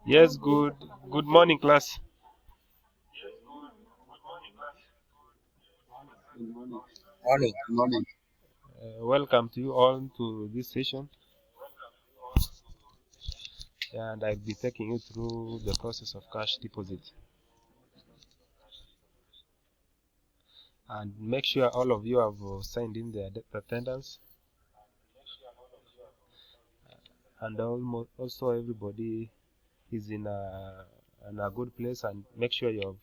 Yes, good morning, class. Morning. Morning. Welcome to you all to this session, and I'll be taking you through the process of cash deposit. And make sure all of you have signed in the attendance, and also everybody is in a good place. And make sure you have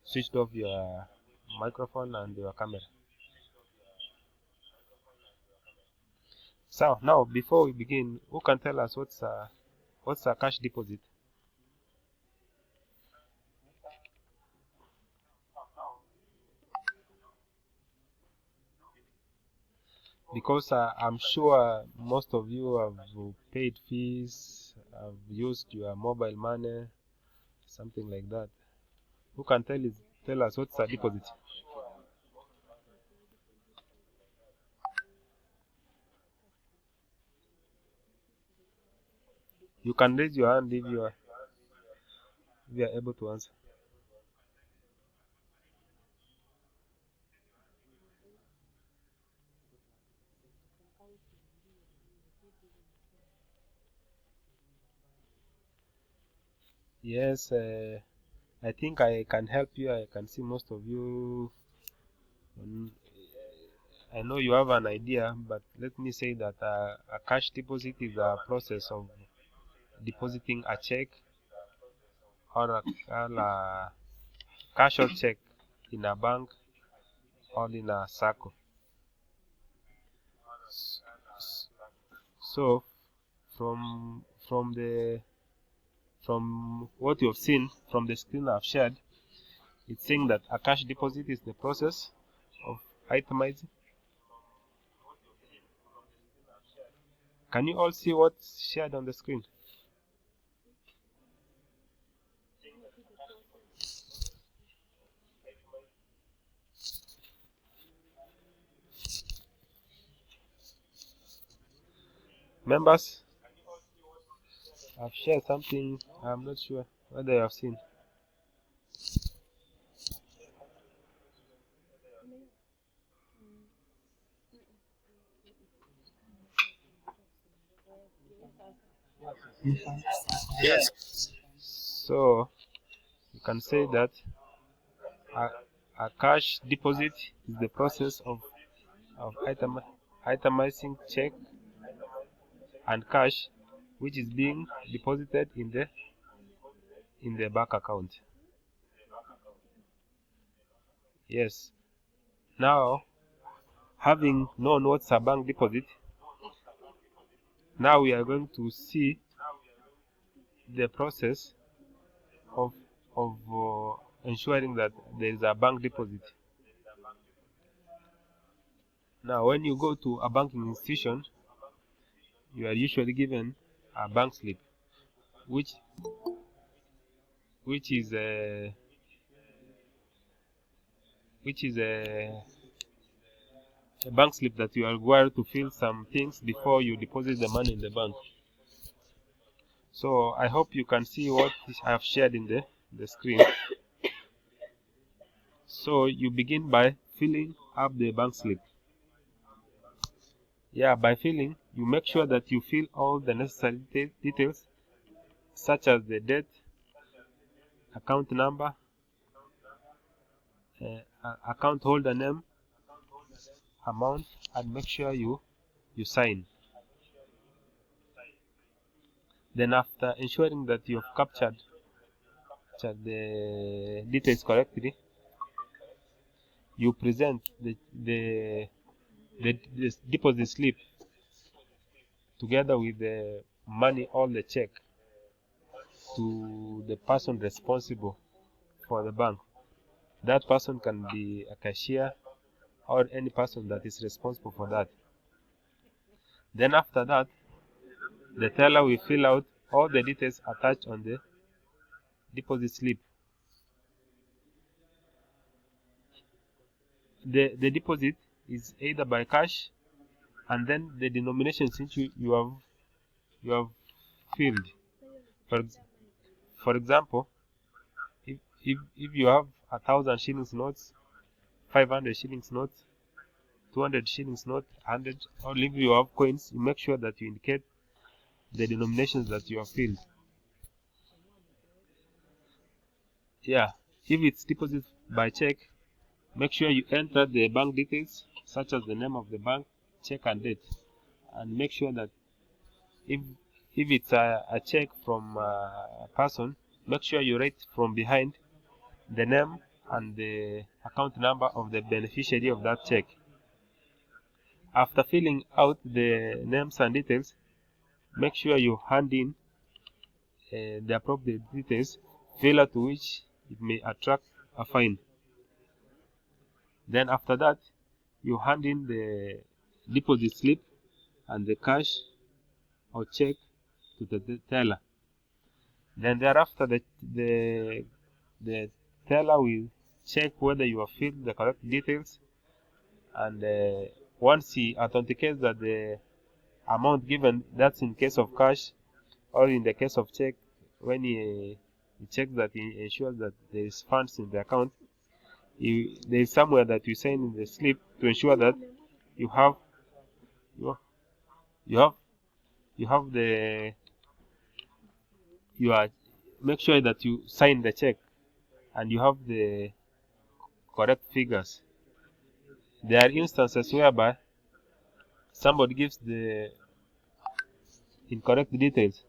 switched off your microphone and your camera. So now, before we begin, who can tell us what's a cash deposit? Because I'm sure most of you have paid fees, have used your mobile money, something like that. Who can tell us what's a deposit? You can raise your hand if you are able to answer. Yes, I think I can help you. I can see most of you. mm, I know you have an idea, but let me say that a cash deposit is a process of depositing a check or a cash or check in a bank or in a circle. So from what you have seen from the screen I've shared, it's saying that a cash deposit is the process of itemizing. Can you all see what's shared on the screen? Members, I've shared something. I'm not sure whether you have seen. Yes. So you can say that a, a cash deposit is the process of itemizing check and cash which is being deposited in the bank account. Yes. Now, having known what's a bank deposit, now we are going to see the process of ensuring that there is a bank deposit. Now, when you go to a banking institution, you are usually given a bank slip, which which is a which is a bank slip that you are required to fill some things before you deposit the money in the bank. So I hope you can see what I have shared in the screen. So you begin by filling up the bank slip. Yeah, by filling, you make sure that you fill all the necessary details such as the date, account number, account holder name, amount, and make sure you sign. Then after ensuring that you have captured the details correctly, you present the deposit slip together with the money or the check to the person responsible for the bank. That person can be a cashier or any person that is responsible for that. Then after that, the teller will fill out all the details attached on the deposit slip. The deposit is either by cash, and then the denomination since you have filled. For, For example, if you have 1,000 shillings notes, 500 shillings notes, 200 shillings note, 100, or if you have coins, you make sure that you indicate the denominations that you have filled. Yeah, if it's deposit by check, make sure you enter the bank details, such as the name of the bank, check and date, and make sure that if it's a check from a person, make sure you write from behind the name and the account number of the beneficiary of that check. After filling out the names and details, make sure you hand in the appropriate details, failure to which it may attract a fine. Then after that, you hand in the deposit slip and the cash or check to the teller. Then thereafter, the teller will check whether you have filled the correct details, and once he authenticates that the amount given, that's in case of cash, or in the case of check, when he checks that, he ensures that there is funds in the account, there is somewhere that you sign in the slip to ensure that you have make sure that you sign the check and you have the correct figures. There are instances whereby somebody gives the incorrect details.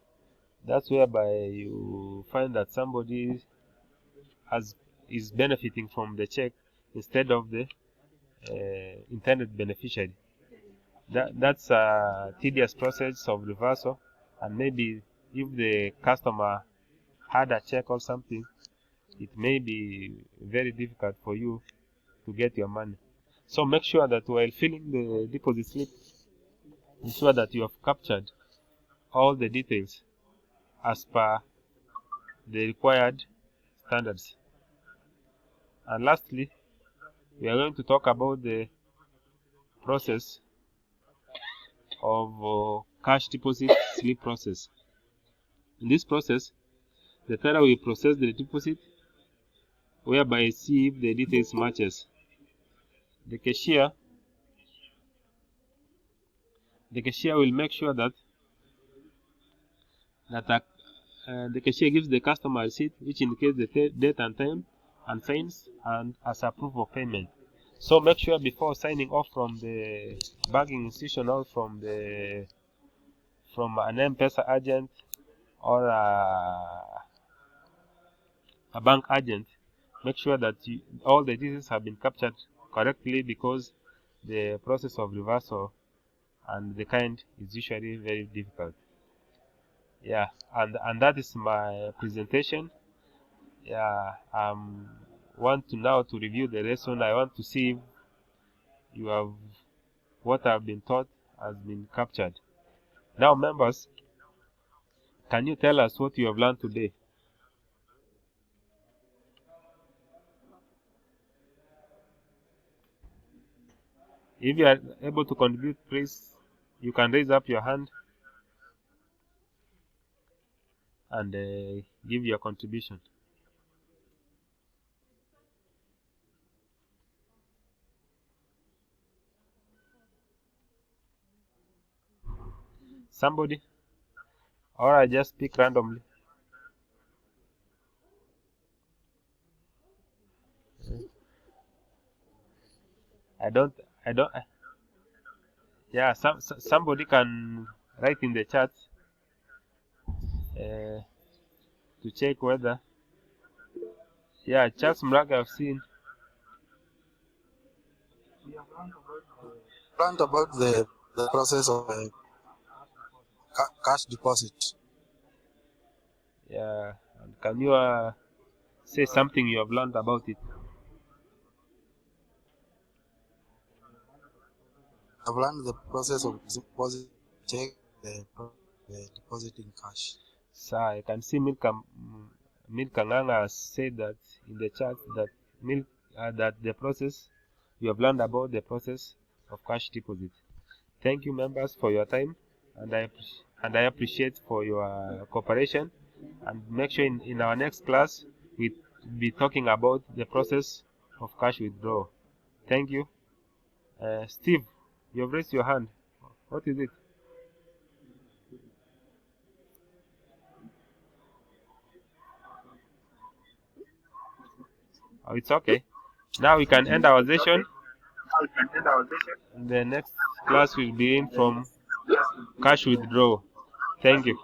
That's whereby you find that somebody is benefiting from the check instead of the intended beneficiary. That's a tedious process of reversal, and maybe if the customer had a check or something, it may be very difficult for you to get your money. So make sure that while filling the deposit slip, ensure that you have captured all the details as per the required standards. And lastly, we are going to talk about the process of cash deposit slip process. In this process, the teller will process the deposit, whereby see if the details matches. The cashier will make sure that the cashier gives the customer a receipt which indicates the date and time, and signs and as a proof of payment. So make sure before signing off from the banking institution or from an M-Pesa agent or a bank agent, make sure that all the details have been captured correctly, because the process of reversal and the kind is usually very difficult. Yeah, and that is my presentation. Yeah, want to now to review the lesson. I want to see if you have what I've been taught has been captured. Now, members, can you tell us what you have learned today? If you are able to contribute, please, you can raise up your hand and give your contribution. Somebody? Or I just speak randomly? I don't. Yeah, somebody can write in the chat to check whether. Yeah, Charles Mraga, I've seen. Learned about the process of cash deposit. Yeah, and can you say something you have learned about it? I've learned the process of deposit check, the depositing cash. So I can see Milka Nganga has said that in the chat that that the process, you have learned about the process of cash deposit. Thank you, members, for your time, and I appreciate for your cooperation. And make sure in our next class we'll be talking about the process of cash withdrawal. Thank you. Steve, you've raised your hand. What is it? Oh, it's okay. Now we can end our session. The next class will begin from cash withdrawal. Thank you.